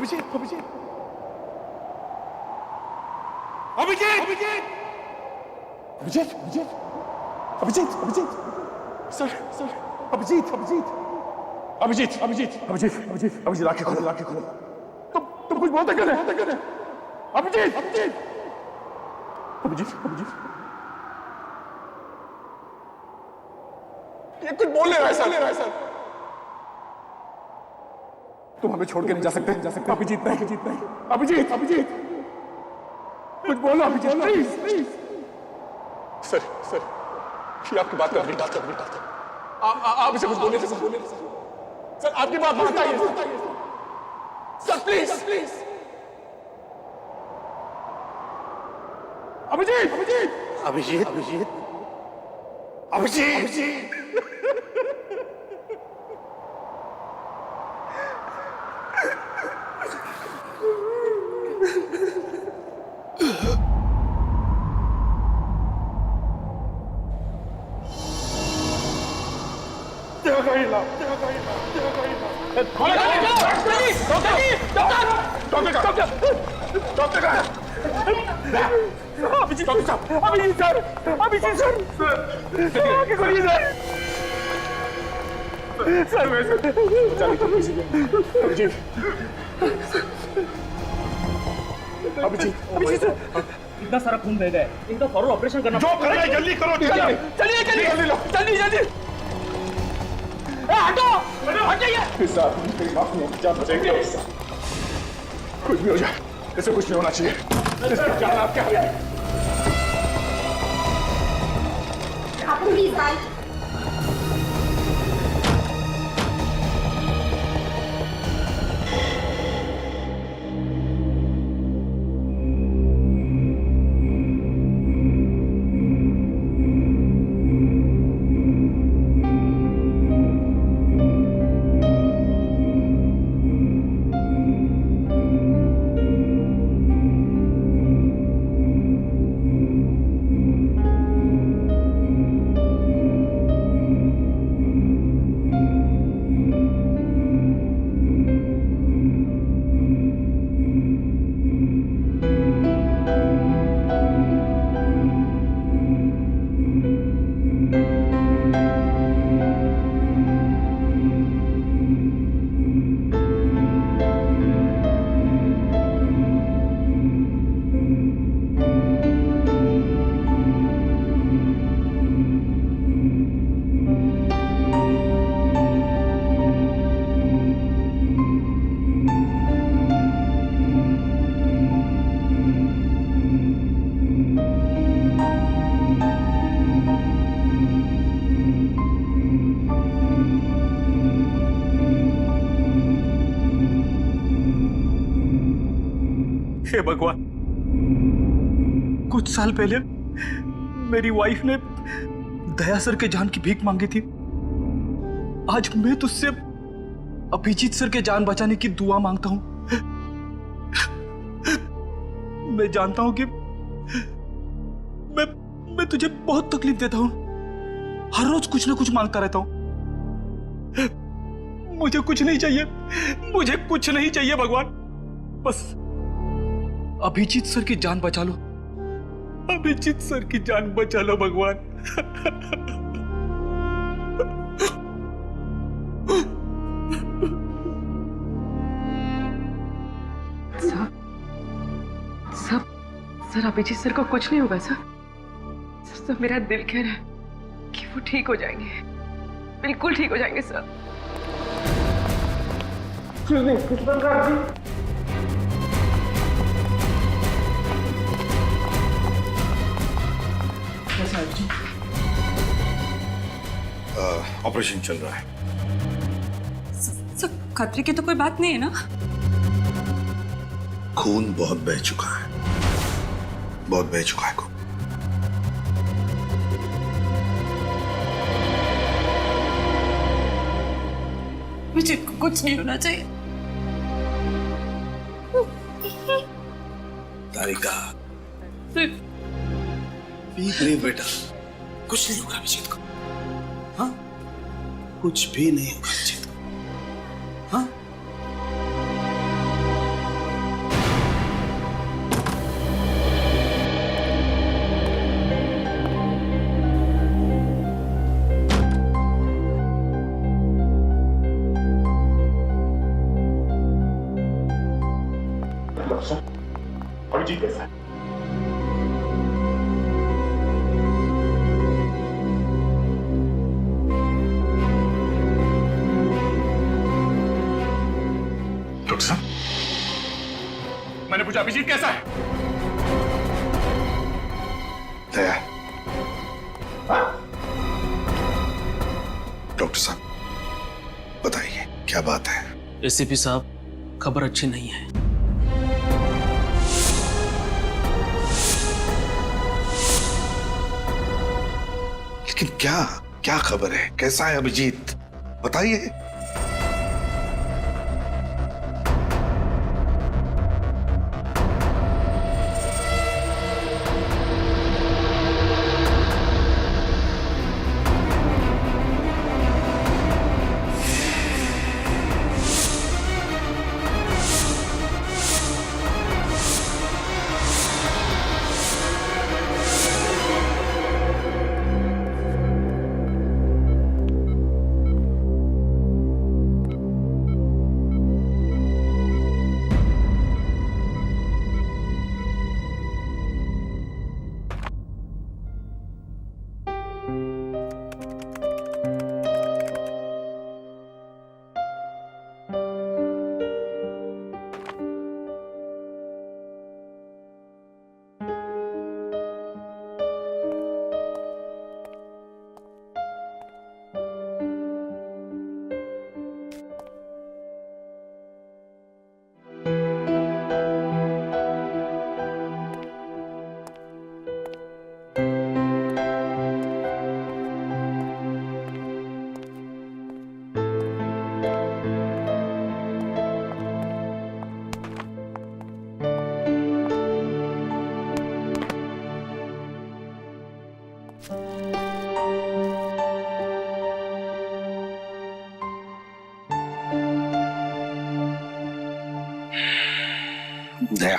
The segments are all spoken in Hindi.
अभिजीत अभिजीत अभिजीत अभिजीत अभिजीत अभिजीत अभिजीत सर सर अभिजीत अभिजीत अभिजीत अभिजीत अभिजीत अभिजीत अभिजीत आंखें खोलो आंखें खोलो तुम कुछ बहुत कर रहे हैं अभिजीत अभिजीत अभिजीत अभिजीत ये कुछ बोल ले रहा है सर तुम हमें छोड़ के नहीं जा सकते अभिजीत नहीं अभिजीत अभिजीत कुछ बोलो अभिजीत प्लीज प्लीज सर ये आपकी बात कर रही आप इसे कुछ बोले सर आपकी बात बताइए sir please please Abhijit Abhijit Abhijit Abhijit Abhijit इतना सारा खून बह गया है, इनका फौरन ऑपरेशन करना जो करना है जल्दी करो जल्दी हटो हटाइए कुछ भी हो जाए इसे कुछ नहीं होना चाहिए इसका जान आप क्या हे भगवान, कुछ साल पहले मेरी वाइफ ने दया सर के जान की भीख मांगी थी। आज मैं तुझसे अभिजीत सर के जान बचाने की दुआ मांगता हूं। मैं जानता हूं कि मैं तुझे बहुत तकलीफ देता हूं। हर रोज कुछ ना कुछ मांगता रहता हूं। मुझे कुछ नहीं चाहिए भगवान। बस अभिजीत सर की जान बचा लो। अभिजीत सर की जान बचा लो भगवान। सर अभिजीत सर को कुछ नहीं होगा सर। सर मेरा दिल कह रहा है कि वो ठीक हो जाएंगे, बिल्कुल ठीक हो जाएंगे सर। ऑपरेशन चल रहा है। सर खतरे की तो कोई बात नहीं है ना? खून बहुत बह चुका है खून। मुझे कुछ नहीं होना चाहिए। तारिका पीक नहीं बेटा, कुछ नहीं होगा अभिजीत को। हाँ, कुछ भी नहीं होगा अभिजीत को। हाँ, अभिजीत कैसा है? डॉक्टर साहब, मैंने पूछा अभिजीत कैसा है? दया, डॉक्टर साहब बताइए क्या बात है? एसीपी साहब, खबर अच्छी नहीं है। लेकिन क्या क्या खबर है? कैसा है अभिजीत? बताइए। दया,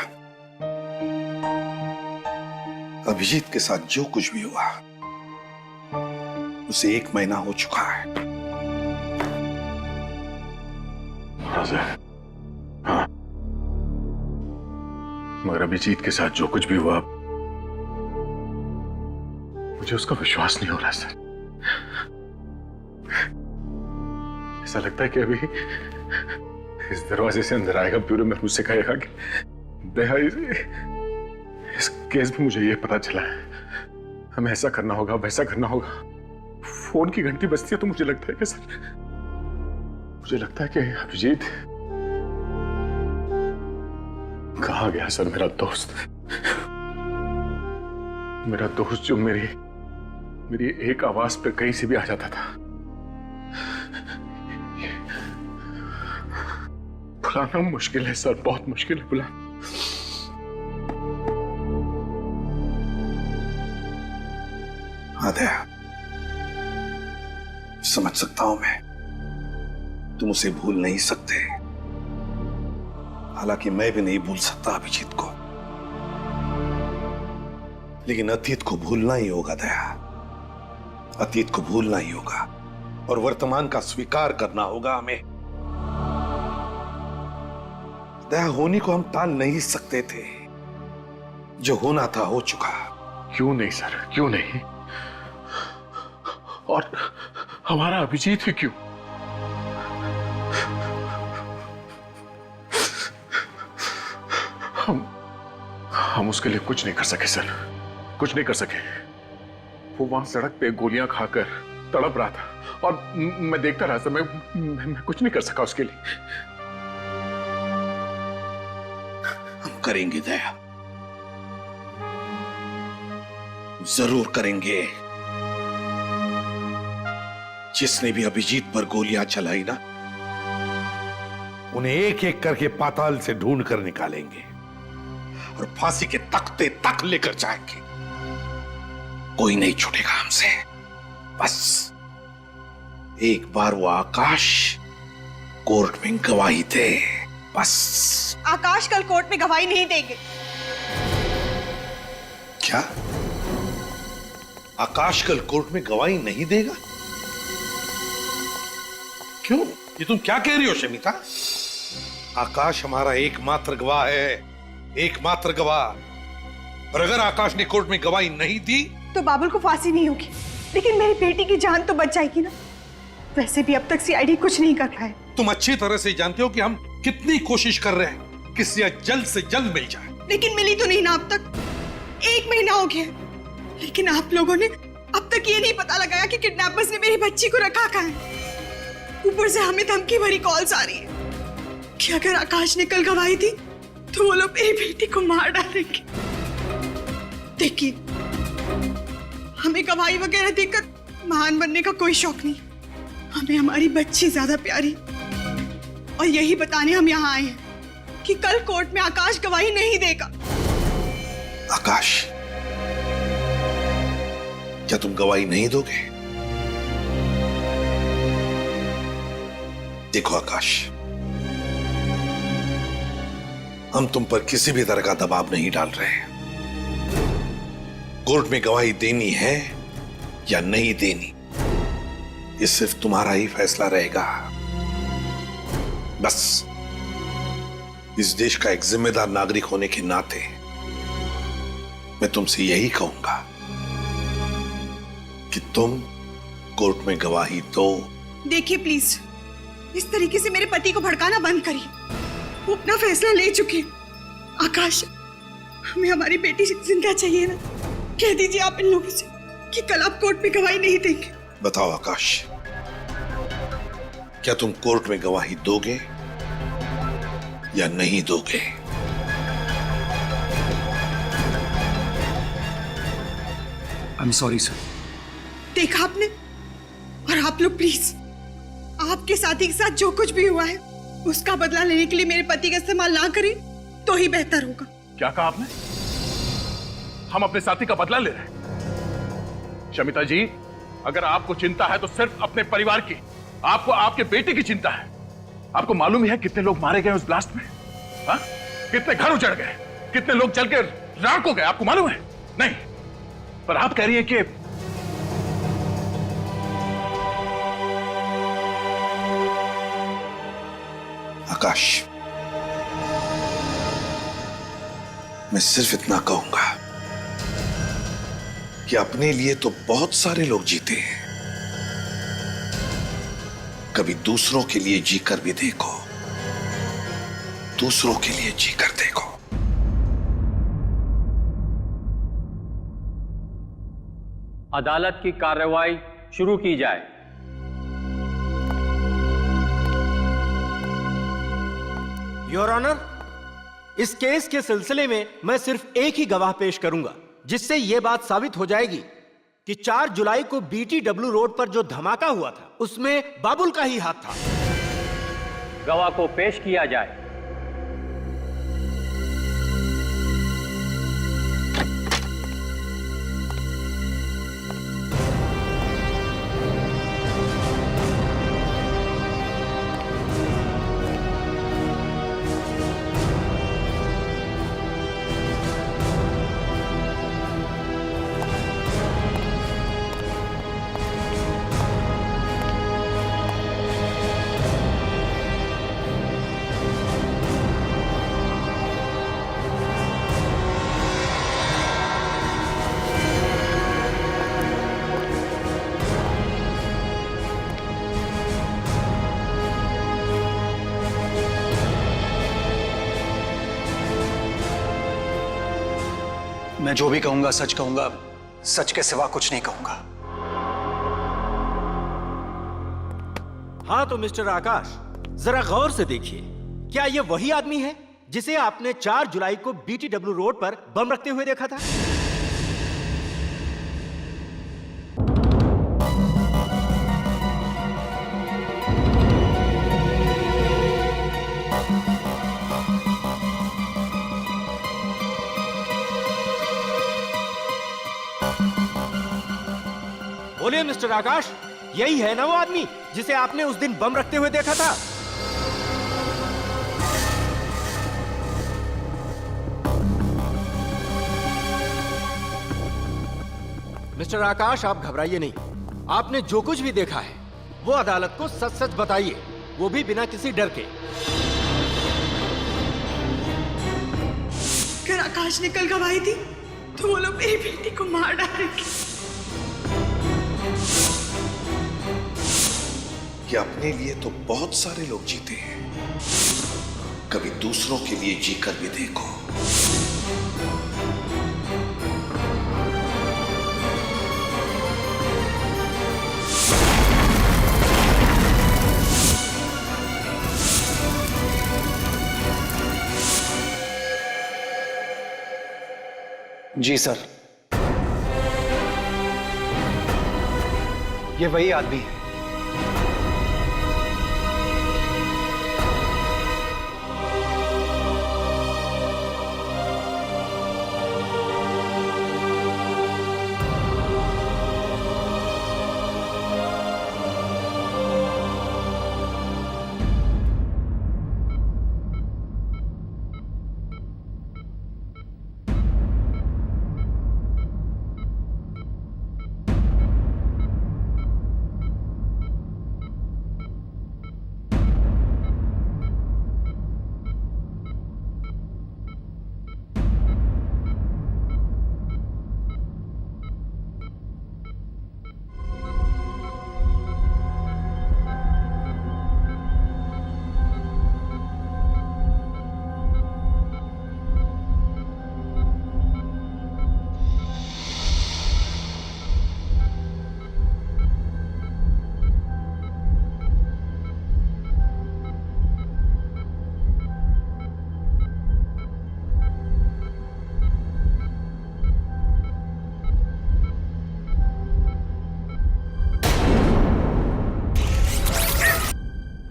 अभिजीत के साथ जो कुछ भी हुआ उसे 1 महीना हो चुका है। हाँ, मगर अभिजीत के साथ जो कुछ भी हुआ मुझे उसका विश्वास नहीं हो रहा सर। ऐसा लगता है कि अभी इस दरवाजे से अंदर आएगा, ब्यूरो में मुझसे कहेगा कि दया, इस केस में मुझे ये पता चला है, हमें ऐसा करना होगा, वैसा करना होगा। फोन की घंटी बजती है तो मुझे लगता है कि सर, मुझे लगता है कि अभिजीत कहाँ गया सर मेरा दोस्त, जो मेरी एक आवाज पे कहीं से भी आ जाता था। बुलाना मुश्किल है सर, बहुत मुश्किल है बुलाना। हाँ दया, समझ सकता हूं मैं, तुम उसे भूल नहीं सकते। हालांकि मैं भी नहीं भूल सकता अभिजीत को, लेकिन अतीत को भूलना ही होगा दया, अतीत को भूलना ही होगा और वर्तमान का स्वीकार करना होगा हमें। दया, होनी को हम टाल नहीं सकते थे, जो होना था हो चुका। क्यों नहीं सर, क्यों नहीं? और हमारा अभिजीत ही क्यों? हम उसके लिए कुछ नहीं कर सके सर, कुछ नहीं कर सके। वो वहां सड़क पे गोलियां खाकर तड़प रहा था और मैं देखता रहा था, मैं कुछ नहीं कर सका उसके लिए। हम करेंगे दया, जरूर करेंगे। जिसने भी अभिजीत पर गोलियां चलाई ना, उन्हें एक एक करके पाताल से ढूंढ कर निकालेंगे और फांसी के तख्ते तक लेकर जाएंगे। कोई नहीं छूटेगा हमसे। बस एक बार वो आकाश कोर्ट में गवाही दे, बस। आकाश कल कोर्ट में गवाही नहीं देंगे। क्या? आकाश कल कोर्ट में गवाही नहीं देगा? क्यों? ये तुम क्या कह रही हो शमिता? आकाश हमारा एकमात्र गवाह है, एकमात्र गवाह। और अगर आकाश ने कोर्ट में गवाही नहीं दी तो बाबुल को फांसी नहीं होगी, लेकिन मेरी बेटी की जान तो बच जाएगी ना। वैसे भी अब तक सीआईडी कुछ नहीं कर रहा है। तुम अच्छी तरह से जानते हो कि हम कितनी कोशिश कर रहे हैं कि सिया जल्द से जल्द मिल जाए। लेकिन मिली तो नहीं ना अब तक। 1 महीना हो गया, लेकिन आप लोगों ने अब तक ये नहीं पता लगाया कि किडनैपर्स ने मेरी बच्ची को रखा कहाँ है। ऊपर से हमें धमकी भरी कॉल्स आ रही है कि अगर आकाश ने कल गवाही दी तो वो लोग मेरी बेटी को मार डालेंगे। देखिए, हमें गवाही वगैरह देकर महान बनने का कोई शौक नहीं, हमें हमारी बच्ची ज्यादा प्यारी। और यही बताने हम यहाँ आए हैं कि कल कोर्ट में आकाश गवाही नहीं देगा। आकाश, क्या तुम गवाही नहीं दोगे? देखो आकाश, हम तुम पर किसी भी तरह का दबाव नहीं डाल रहे हैं। कोर्ट में गवाही देनी है या नहीं देनी, ये सिर्फ तुम्हारा ही फैसला रहेगा। बस इस देश का एक जिम्मेदार नागरिक होने के नाते मैं तुमसे यही कहूंगा कि तुम कोर्ट में गवाही दो। देखिए प्लीज, इस तरीके से मेरे पति को भड़काना बंद करिए। वो अपना फैसला ले चुके हैं। आकाश, हमें हमारी बेटी जिंदा चाहिए ना। कह दीजिए आप इन लोगों से कि कल आप कोर्ट में गवाही नहीं देंगे। बताओ आकाश, क्या तुम कोर्ट में गवाही दोगे या नहीं दोगे? I am sorry sir. देखा आपने? और आप लोग प्लीज, आपके साथी के साथ जो कुछ भी हुआ है उसका बदला लेने के लिए मेरे पति का इस्तेमाल ना करें तो ही बेहतर होगा। क्या कहा आपने? हम अपने साथी का बदला ले रहे हैं? शमिता जी, अगर आपको चिंता है तो सिर्फ अपने परिवार की, आपको आपके बेटे की चिंता है। आपको मालूम ही है कितने लोग मारे गए उस ब्लास्ट में? हा? कितने घर उजड़ गए, कितने लोग जल के राख हो गए, आपको मालूम है? नहीं, पर आप कह रही हैं कि आकाश, मैं सिर्फ इतना कहूंगा कि अपने लिए तो बहुत सारे लोग जीते हैं, कभी दूसरों के लिए जीकर भी देखो, दूसरों के लिए जीकर देखो। अदालत की कार्रवाई शुरू की जाए। योर ऑनर, इस केस के सिलसिले में मैं सिर्फ एक ही गवाह पेश करूंगा, जिससे यह बात साबित हो जाएगी कि 4 जुलाई को BTW रोड पर जो धमाका हुआ था उसमें बाबुल का ही हाथ था। गवाह को पेश किया जाए। मैं जो भी कहूंगा सच कहूंगा, सच के सिवा कुछ नहीं कहूंगा। हाँ तो मिस्टर आकाश, जरा गौर से देखिए, क्या यह वही आदमी है जिसे आपने 4 जुलाई को BTW रोड पर बम रखते हुए देखा था? बोलिए मिस्टर आकाश, यही है ना वो आदमी जिसे आपने उस दिन बम रखते हुए देखा था? मिस्टर आकाश, आप घबराइए नहीं। आपने जो कुछ भी देखा है वो अदालत को सच सच बताइए, वो भी बिना किसी डर के। आकाश ने कल गवाही दी तो वो लोग मेरी बेटी को मार डालेंगे। कि अपने लिए तो बहुत सारे लोग जीते हैं, कभी दूसरों के लिए जीकर भी देखो। जी सर, ये वही आदमी है।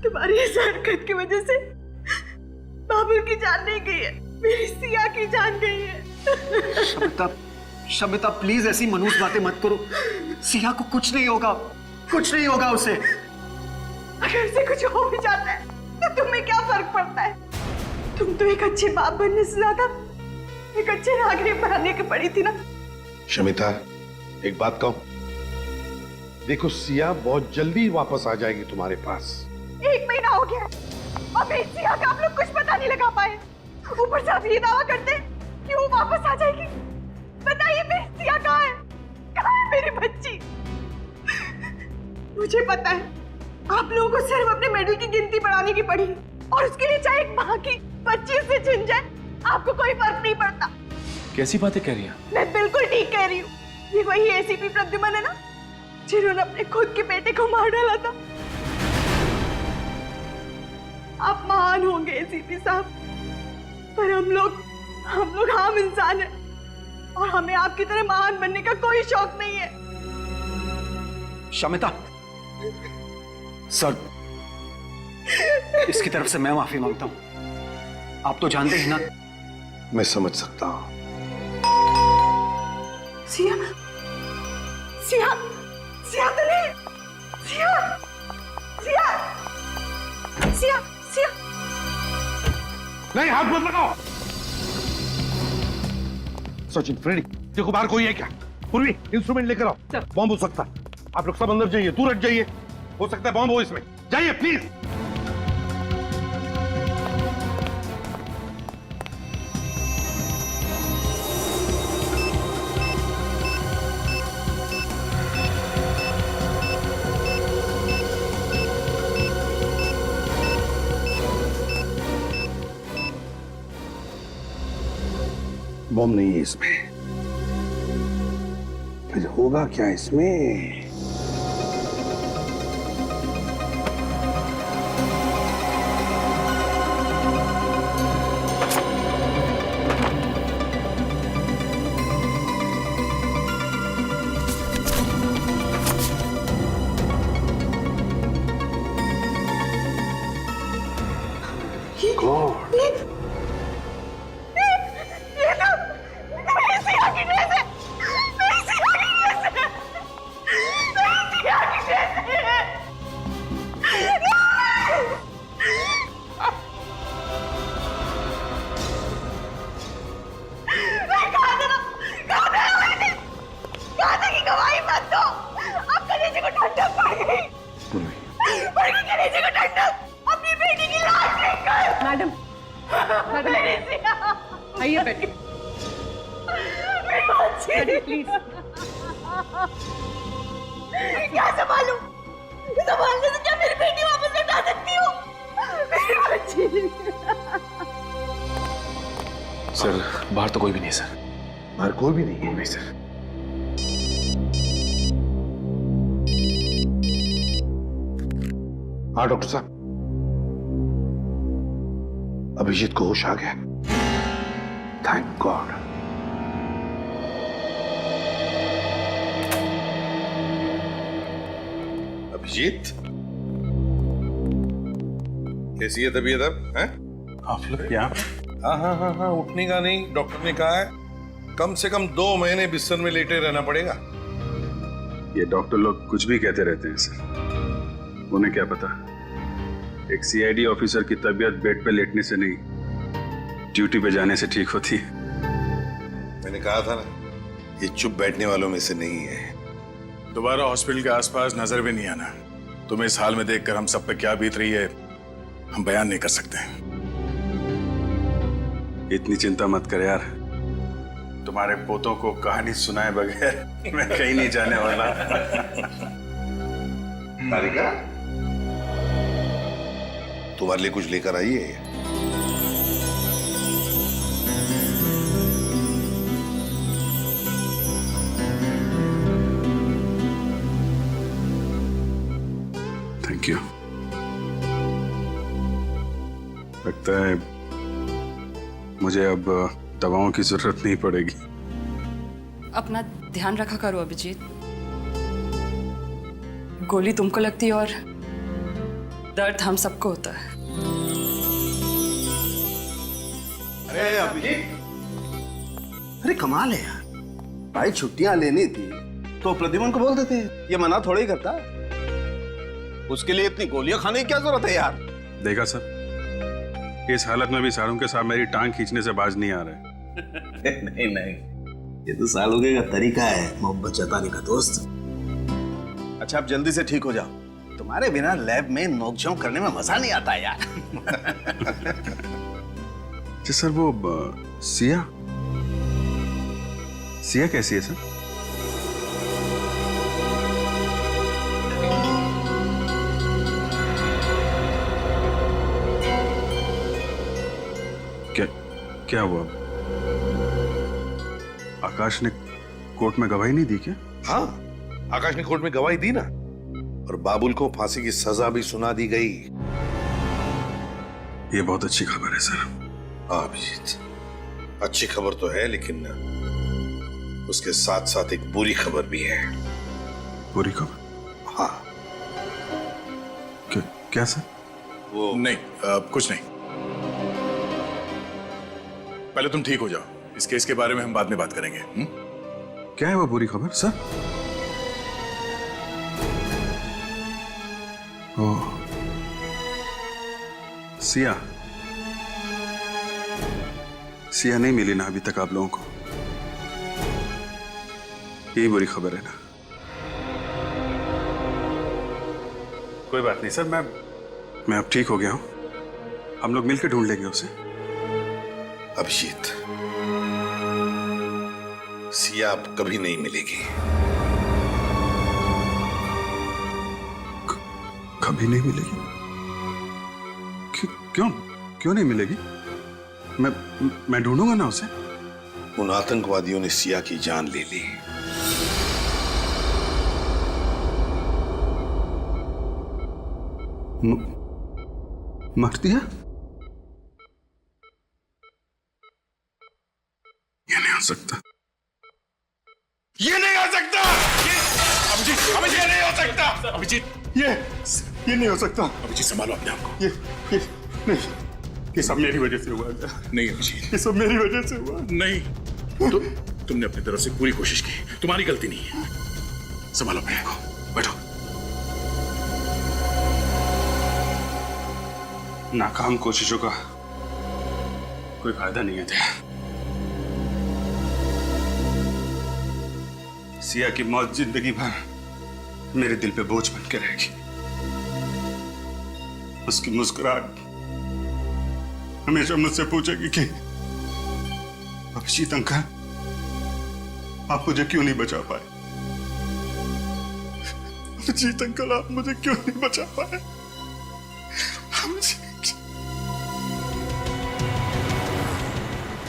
तुम्हारी इस हरकत की वजह से बाबुल की जान नहीं गई है, मेरी सिया की जान गई है। शमिता, शमिता प्लीज ऐसी मनूस बातें मत करो। सिया को कुछ नहीं होगा, कुछ नहीं होगा उसे। अगर उसे कुछ हो भी जाता है तो तुम्हें क्या फर्क पड़ता है? तुम तो एक अच्छे बाप बनने से ज्यादा एक अच्छे नागरिक बनने की पड़ी थी ना। शमिता, एक बात कहूं, देखो सिया बहुत जल्दी वापस आ जाएगी तुम्हारे पास। 1 महीना हो गया और मेरी सिया का आप लोग कुछ पता नहीं लगा पाए। ऊपर से आप ये दावा करते हैं कि वो वापस आ जाएगी। बताइए मेरी सिया कहाँ है? कहाँ है मेरी बच्ची? मुझे पता है आप लोगों को सिर्फ अपने मेडल की गिनती बढ़ाने की पड़ी और उसके लिए चाहे एक माँ की 25 से छिन जाए, आपको कोई फर्क नहीं पड़ता। कैसी बातें कह रही हैं? मैं बिल्कुल ठीक कह रही हूँ। ये वही एसीपी प्रद्युमन है ना, जिन्होंने अपने खुद के बेटे को मार डाला था। आप महान होंगे एसीपी साहब, पर हम लोग आम इंसान हैं और हमें आपकी तरह महान बनने का कोई शौक नहीं है। शमिता, सर, इसकी तरफ से मैं माफी मांगता हूं। आप तो जानते हैं ना। मैं समझ सकता हूं। सिया, सिया, सिया तो नहीं, सिया, सिया, सिया, सिया। नहीं, हाथ मत लगाओ। सचिन, फ्रेडी, देखो बाहर कोई है क्या? पूर्वी, इंस्ट्रूमेंट लेकर आओ। बॉम्ब हो सकता है। आप लोग सब अंदर जाइए, दूर हट जाइए। हो सकता है बॉम्ब हो इसमें। जाइए प्लीज। बॉम्ब नहीं है इसमें। फिर होगा क्या इसमें? मैडम, मैडम, आइए बैठिए। Daddy please. क्या संभालूं? संभालने से क्या मेरी बेटी वापस लौटा सकती हो? मेरी बच्ची। सर बाहर तो कोई भी नहीं है सर। बाहर कोई भी नहीं है? नहीं सर। हाँ डॉक्टर साहब, अभिजीत को होश आ गया। Thank God. अभिजीत, कैसी है तबीयत अब? हैं? आप लोग यहाँ? हाँ हाँ हाँ हाँ, उठने का नहीं, डॉक्टर ने कहा है कम से कम 2 महीने बिस्तर में लेटे रहना पड़ेगा। ये डॉक्टर लोग कुछ भी कहते रहते हैं सर, उन्हें क्या पता एक सीआईडी ऑफिसर की तबीयत बेड पे लेटने से नहीं, ड्यूटी पे जाने से ठीक होती है। मैंने कहा था ना, ये चुप बैठने वालों में से नहीं है। दोबारा हॉस्पिटल के आसपास नजर भी नहीं आना। तुम्हें इस हाल में देखकर हम सब पे क्या बीत रही है हम बयान नहीं कर सकते। इतनी चिंता मत कर यार, तुम्हारे पोतों को कहानी सुनाए बगैर मैं कहीं नहीं जाने वाला। तारिका, तुम्हारे लिए कुछ लेकर आई है? Thank you. लगता है मुझे अब दवाओं की जरूरत नहीं पड़ेगी। अपना ध्यान रखा करो अभिजीत। गोली तुमको लगती है और दर्द हम सबको होता है। अरे अभिजीत, अरे कमाल है यार, भाई छुट्टियां लेनी थी तो प्रद्युमन को बोल देते, ये मना थोड़ा ही करता। उसके लिए इतनी गोलियां खाने की क्या जरूरत है यार? देखा सर, इस हालत में भी सारों के साथ मेरी टांग खींचने से बाज नहीं आ रहे। नहीं नहीं, ये तो सालोगे का तरीका है मोहब्बत जताने का दोस्त। अच्छा आप जल्दी से ठीक हो जाओ, तुम्हारे बिना लैब में नोकझोंक करने में मजा नहीं आता यार। जी सर, वो सिया सिया कैसी है सर? क्या हुआ? आकाश ने कोर्ट में गवाही नहीं दी क्या? हाँ, आकाश ने कोर्ट में गवाही दी ना, और बाबुल को फांसी की सजा भी सुना दी गई। ये बहुत अच्छी खबर है सर। हाँ अभिजीत, अच्छी खबर तो है, लेकिन उसके साथ साथ एक बुरी खबर भी है। बुरी खबर? हाँ। क्या सर? वो नहीं, कुछ नहीं। पहले तुम ठीक हो जाओ, इस केस के बारे में हम बाद में बात करेंगे। क्या है वो बुरी खबर सर? ओह, सिया सिया नहीं मिली ना अभी तक आप लोगों को? यही बुरी खबर है ना? कोई बात नहीं सर, मैं अब ठीक हो गया हूं, हम लोग मिलकर ढूंढ लेंगे उसे। अभिजीत, सिया अब कभी नहीं मिलेगी। कभी नहीं मिलेगी? क्यों क्यों नहीं मिलेगी? मैं ढूंढूंगा ना उसे। उन आतंकवादियों ने सिया की जान ले ली। मार दिया? ये नहीं हो सकता, ये नहीं हो सकता। अभिजीत, अभिजीत, ये नहीं हो सकता। अभिजीत, ये नहीं हो सकता। अभिजीत संभालो अपने आप को। ये नहीं, ये सब मेरी वजह से हुआ। नहीं अभिजीत, ये सब मेरी वजह से हुआ। नहीं, तुमने अपनी तरफ से पूरी कोशिश की, तुम्हारी गलती नहीं है। संभालो अपने आप को, बैठो। नाकाम कोशिशों का कोई फायदा नहीं है। सिया की मौत जिंदगी भर मेरे दिल पे बोझ बन के रहेगी। उसकी मुस्कुराहट हमेशा मुझसे पूछेगी कि अभिजीत अंकल आप मुझे क्यों नहीं बचा पाए? अभिजीत अंकल, आप मुझे क्यों नहीं बचा पाए?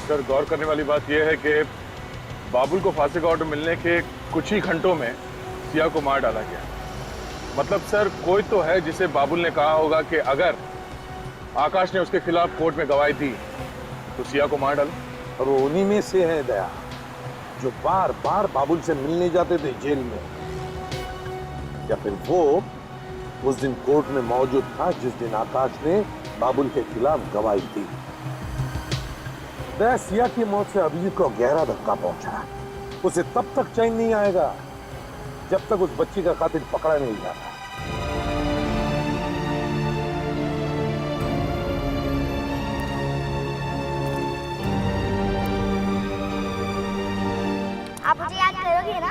सर, गौर करने वाली बात यह है कि बाबुल को फांसी का ऑर्डर मिलने के कुछ ही घंटों में सिया को मार डाला गया। मतलब सर, कोई तो है जिसे बाबुल ने कहा होगा कि अगर आकाश ने उसके खिलाफ कोर्ट में गवाही दी तो सिया को मार डालो। और वो उन्हीं में से है दया, जो बार बार बाबुल से मिलने जाते थे जेल में, या फिर वो उस दिन कोर्ट में मौजूद था जिस दिन आकाश ने बाबुल के खिलाफ गवाही दी। दया, सिया की मौत से अभिजीत को गहरा धक्का पहुंचा। उसे तब तक चैन नहीं आएगा जब तक उस बच्ची का कातिल पकड़ा नहीं जाता। आप मुझे याद करोगे ना?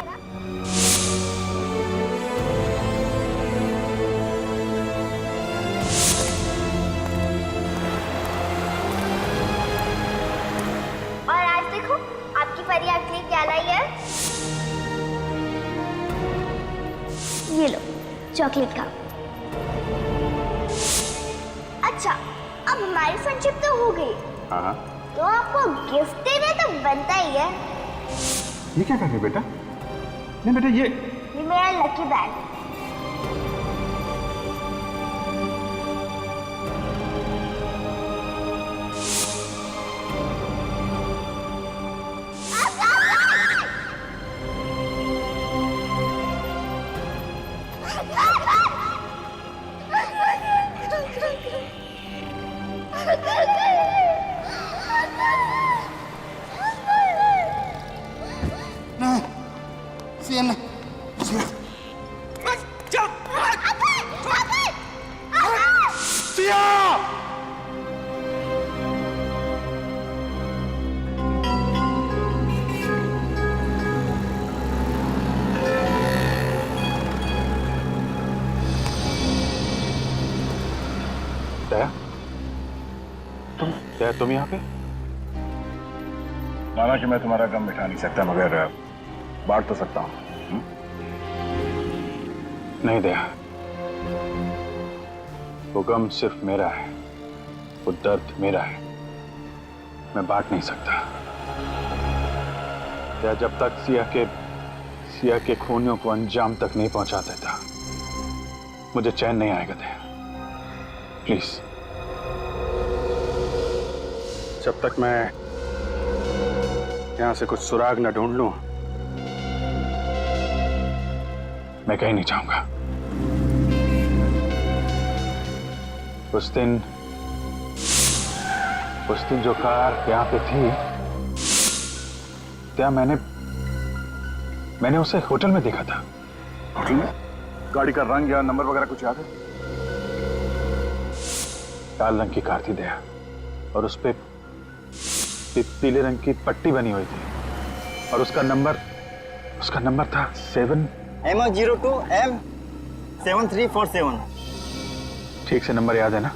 और आज देखो आपकी परी आपके लिए क्या लाई है। ये लो चॉकलेट का। अच्छा, अब हमारी फ्रेंडशिप तो हो गई, तो आपको गिफ्ट देना तो बनता ही है। ये क्या कर रहे बेटा? नहीं बेटा, ये मेरा लकी बैग। तुम यहाँ पे? माना कि मैं तुम्हारा गम मिटा नहीं सकता, मगर बांट तो सकता हूँ। नहीं दया, वो गम सिर्फ मेरा है, वो दर्द मेरा है, मैं बांट नहीं सकता। दया, जब तक सिया के खूनियों को अंजाम तक नहीं पहुंचा देता मुझे चैन नहीं आएगा। दया प्लीज, जब तक मैं यहां से कुछ सुराग न ढूंढ लूं मैं कहीं नहीं जाऊंगा। उस दिन जो कार यहां पे थी, क्या मैंने उसे होटल में देखा था। होटल में? गाड़ी का रंग या नंबर वगैरह कुछ याद है? लाल रंग की कार थी दया, और उस पे पीले रंग की पट्टी बनी हुई थी, और उसका नंबर था 7 MO02 M7347। ठीक से नंबर याद है ना?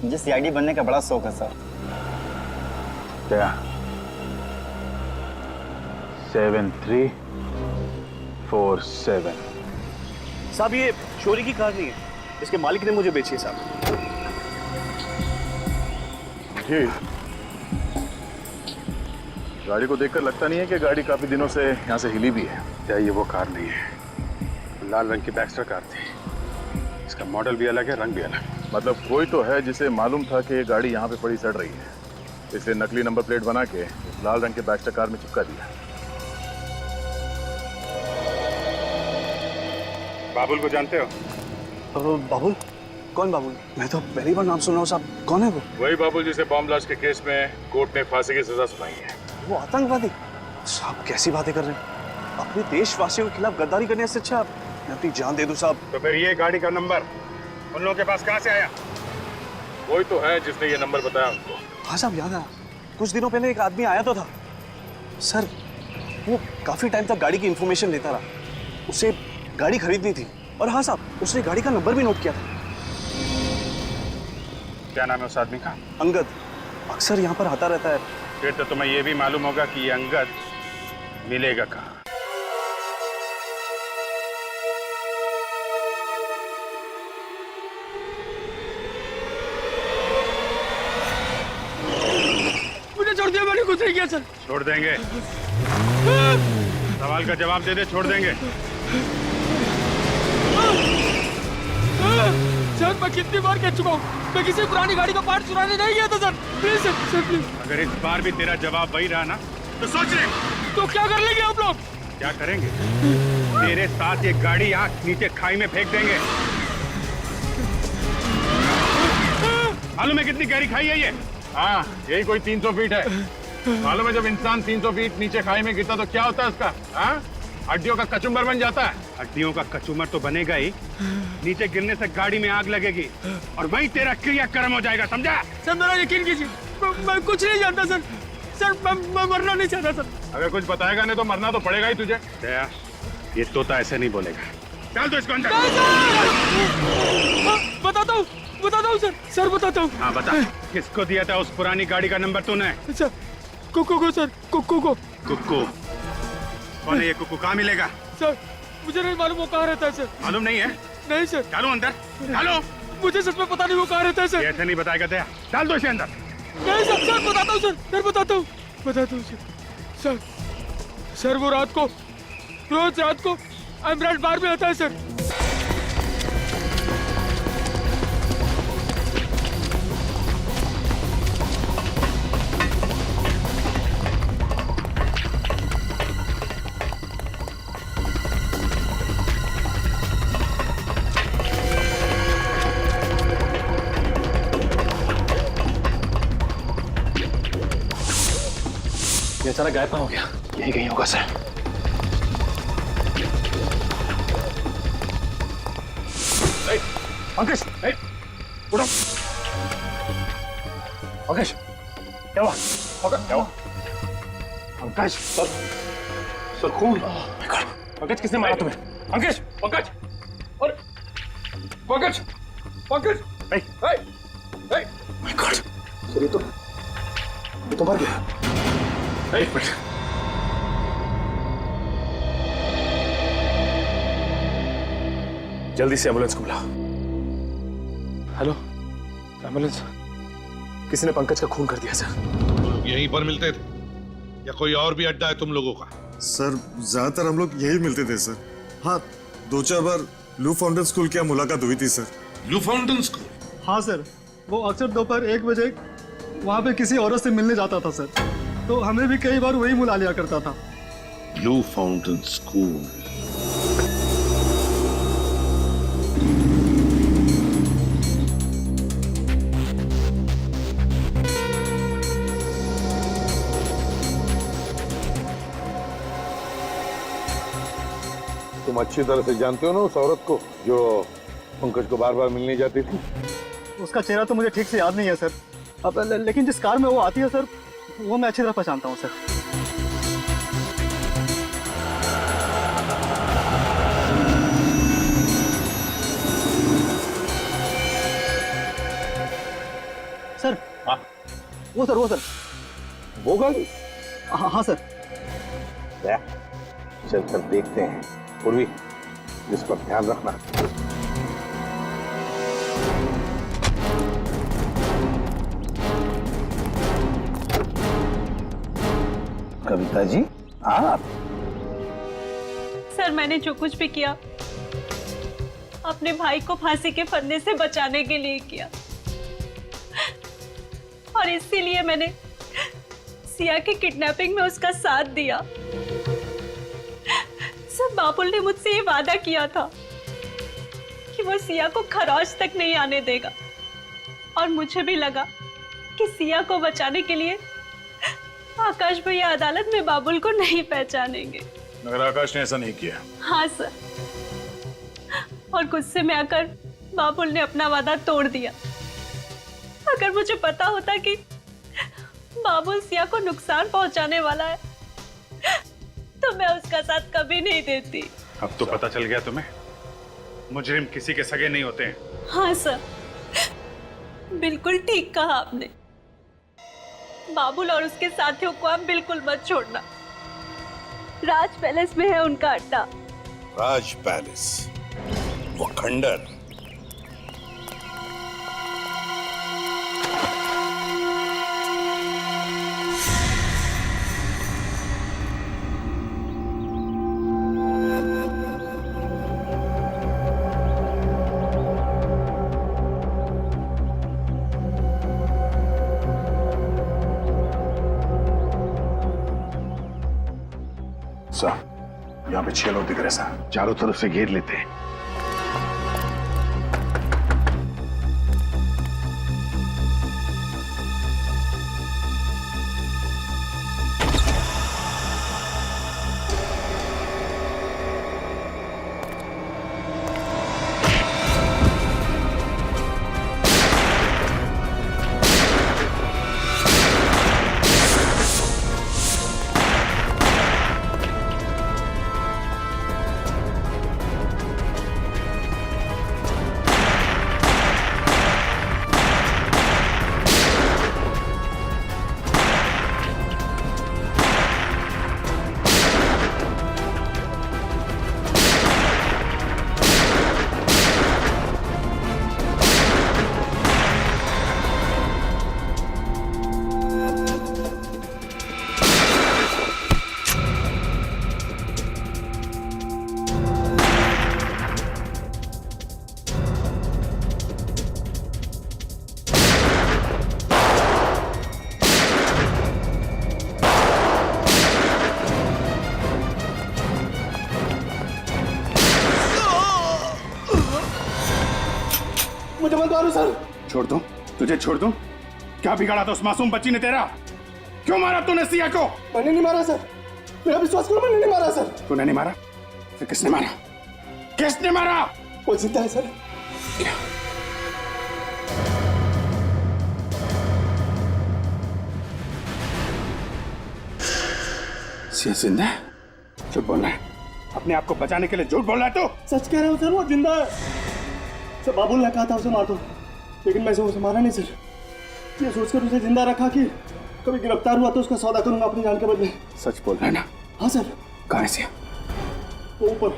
मुझे CID बनने का बड़ा शौक है सर। क्या? 7347। साहब, ये चोरी की कार नहीं है, इसके मालिक ने मुझे बेची है साहब। जी, गाड़ी को देखकर लगता नहीं है कि गाड़ी काफी दिनों से यहाँ से हिली भी है। क्या ये वो कार नहीं है? लाल रंग की बैक्स्टर कार थी, इसका मॉडल भी अलग है, रंग भी अलग। मतलब कोई तो है जिसे मालूम था कि ये गाड़ी यहाँ पे पड़ी सड़ रही है, इसलिए नकली नंबर प्लेट बना के लाल रंग के बैक्स्टर कार में चिपका दिया। बाबुल को जानते हो? बाबुल? कौन बाबुल? मैं तो पहली बार नाम सुन रहा हूँ साहब। कौन है वो? वही बाबुल जिसे बॉम्ब ब्लास्ट के केस में कोर्ट ने फांसी की सजा सुनाई है। वो आतंकवादी? साहब कैसी बातें कर रहे हैं? अपने देशवासियों के खिलाफ गद्दारी करने से अच्छा मैं अपनी जान दे दूं साहब। तो फिर ये गाड़ी का नंबर उन लोगों के पास कहाँ से आया? कोई तो है जिसने ये नंबर बताया उनको। हाँ साहब, याद आया। कुछ दिनों पहले एक आदमी आया तो था सर, वो काफी टाइम तक गाड़ी की इंफॉर्मेशन लेता रहा। उसे गाड़ी खरीदनी थी, और हाँ साहब, उसने गाड़ी का नंबर भी नोट किया था। क्या नाम है उस आदमी का? अंगद। अक्सर यहाँ पर आता रहता है। फिर तो तुम्हें ये भी मालूम होगा कि ये अंगद मिलेगा कहाँ। कुछ नहीं किया सर। छोड़ देंगे, सवाल का जवाब दे दे, छोड़ देंगे। सर मैं कितनी बार कह चुका हूँ, मैं किसी पुरानी गाड़ी का पार्ट चुराने नहीं गया था सर। Please sir please. अगर इस बार भी तेरा जवाब वही रहा ना तो सोच ले। तो क्या कर लेंगे आप लोग? क्या करेंगे? तेरे साथ ये गाड़ी यहाँ नीचे खाई में फेंक देंगे। मालूम है कितनी गहरी खाई है ये? हाँ, यही कोई 300 फीट है। मालूम है जब इंसान 300 फीट नीचे खाई में गिरता तो क्या होता है उसका? हाँ? हड्डियों का कचुम्बर बन जाता है। हड्डियों का कचूमर तो बनेगा ही, नीचे गिरने से गाड़ी में आग लगेगी और वहीं तेरा क्रियाक्रम हो जाएगा, समझा? सर मेरा यकीन कीजिए, मैं कुछ नहीं जानता सर। सर मैं मरना नहीं चाहता सर। अगर कुछ बताएगा नहीं तो मरना तो पड़ेगा ही तुझे। दया, ये तोता ऐसे नहीं बोलेगा। चल तो इसको अंदर। बताता हूँ सर। सर बताता हूँ। हाँ बता, किसको दिया था उस पुरानी गाड़ी का नंबर तूने? सर कुक्कू को सर, कुक्कू को। कुक्कू? कौन है ये कुक्कू? कहाँ मिलेगा? सर मुझे नहीं मालूम वो कहाँ रहता है सर। मालूम नहीं है? नहीं सर। डालो अंदर, डालो। मुझे सच में पता नहीं वो कहाँ रहता है सर। ऐसे नहीं बताएगा दया, डाल दो इसे अंदर। नहीं सर, सर बताता हूँ सर, सर बताता हूँ सर। सर वो रोज रात को एमराल्ड बार में आता है सर। ये अचानक गायब हो गया। यही कहीं होगा सर। अंकेश, उठो। अंकेश, क्या हुआ? क्या हुआ? अंकेश, सर खून। पंकज, किसने मारा तुम्हें? अंकेश, पंकज, और पंकज, माय गॉड, सर ये तो मर गया। एक मिनट, जल्दी से एम्बुलेंस को बुलाओ। Hello, ambulance. किसी ने पंकज का खून कर दिया सर। यहीं पर मिलते थे या कोई और भी अड्डा है तुम लोगों का? सर ज्यादातर हम लोग यही मिलते थे सर। हाँ, 2-4 बार ब्लू फाउंटेन स्कूल की मुलाकात हुई थी सर। Blue fountain school? हाँ सर, वो अक्सर दोपहर 1 बजे वहाँ पे किसी औरत से मिलने जाता था सर, तो हमें भी कई बार वही बुला लिया करता था। Blue fountain school. तुम अच्छी तरह से जानते हो ना उस औरत को जो पंकज को बार बार मिलने जाती थी? उसका चेहरा तो मुझे ठीक से याद नहीं है सर। अब लेकिन जिस कार में वो आती है सर, वो मैं अच्छी तरह पहचानता हूँ सर। सर हाँ, वो सर वो गाड़ी? हाँ सर। चल कर देखते हैं। पूर्वी, इस पर ध्यान रखना। कविता जी, आप? सर मैंने जो कुछ भी किया अपने भाई को फांसी के फंदे से बचाने के लिए किया, और इसीलिए मैंने सिया की किडनैपिंग में उसका साथ दिया। सर बाबुल ने मुझसे ये वादा किया था कि वो सिया को खरोच तक नहीं आने देगा, और मुझे भी लगा कि सिया को बचाने के लिए आकाश भैया अदालत में बाबुल को नहीं पहचानेंगे। मगर आकाश ने ऐसा नहीं किया। हाँ सर, और गुस्से में आकर बाबुल ने अपना वादा तोड़ दिया। अगर मुझे पता होता कि बाबुल सिया को नुकसान पहुंचाने वाला है तो मैं उसका साथ कभी नहीं देती। अब तो पता चल गया तुम्हें, मुजरिम किसी के सगे नहीं होते हैं। हाँ सर, बिल्कुल ठीक कहा आपने। बाबुल और उसके साथियों को आप बिल्कुल मत छोड़ना। राज पैलेस में है उनका अड्डा। राज पैलेस, वो खंडर। सर, यहाँ पे 6 लोग दिख रहे सर। चारों तरफ से घेर लेते हैं। मुझे मत मारो सर। छोड़ दूं? तुझे छोड़ दूं? क्या बिगाड़ा था उस मासूम बच्ची ने तेरा? क्यों मारा तूने सिया को? मैंने नहीं मारा सर, मेरा विश्वास करो, मैंने नहीं मारा सर। तूने नहीं मारा? फिर किसने मारा? किसने मारा? वो जिंदा है सर। सिया जिंदा है? झूठ बोल रहा है। अपने आप को बचाने के लिए झूठ बोल रहा है तू? सच कह रहे हो सर, वो जिंदा है सर। बाबुल ने कहा था उसे मार दो, लेकिन मैं उसे मारा नहीं सर। ये सोचकर उसे जिंदा रखा कि कभी गिरफ्तार हुआ तो उसका सौदा करूंगा अपनी जान के बदले। सच बोल रहा है ना? हाँ सर। कहाँ है सिया? वो ऊपर।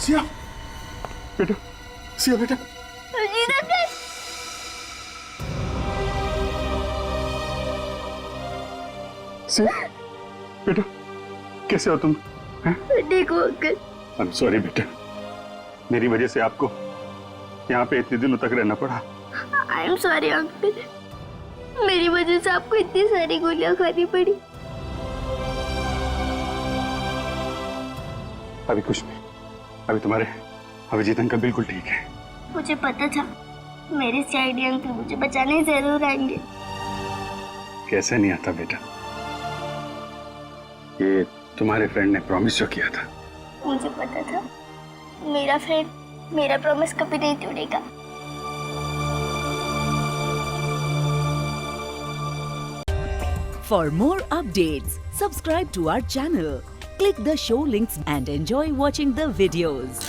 सिया बेटा, सिया बेटा। सिया बेटा, कैसे हो तुम? ठीक हो अंकल। आई एम सॉरी बेटा, मेरी वजह से आपको यहाँ पे इतने दिनों तक रहना पड़ा। आई एम सॉरी अंकल, मेरी वजह से आपको इतनी सारी गोलियां खानी पड़ी। अभी कुछ नहीं, अभी तुम्हारे अभिजीत अंकल बिल्कुल ठीक है। मुझे पता था मेरे सीआईडी अंकल मुझे बचाने जरूर आएंगे। कैसे नहीं आता बेटा, ये तुम्हारे फ्रेंड ने प्रॉमिस जो किया था। मुझे पता था मेरा फ्रेंड मेरा प्रॉमिस कभी नहीं तोड़ेगा। For more updates, subscribe to our channel, click the show links and enjoy watching the videos.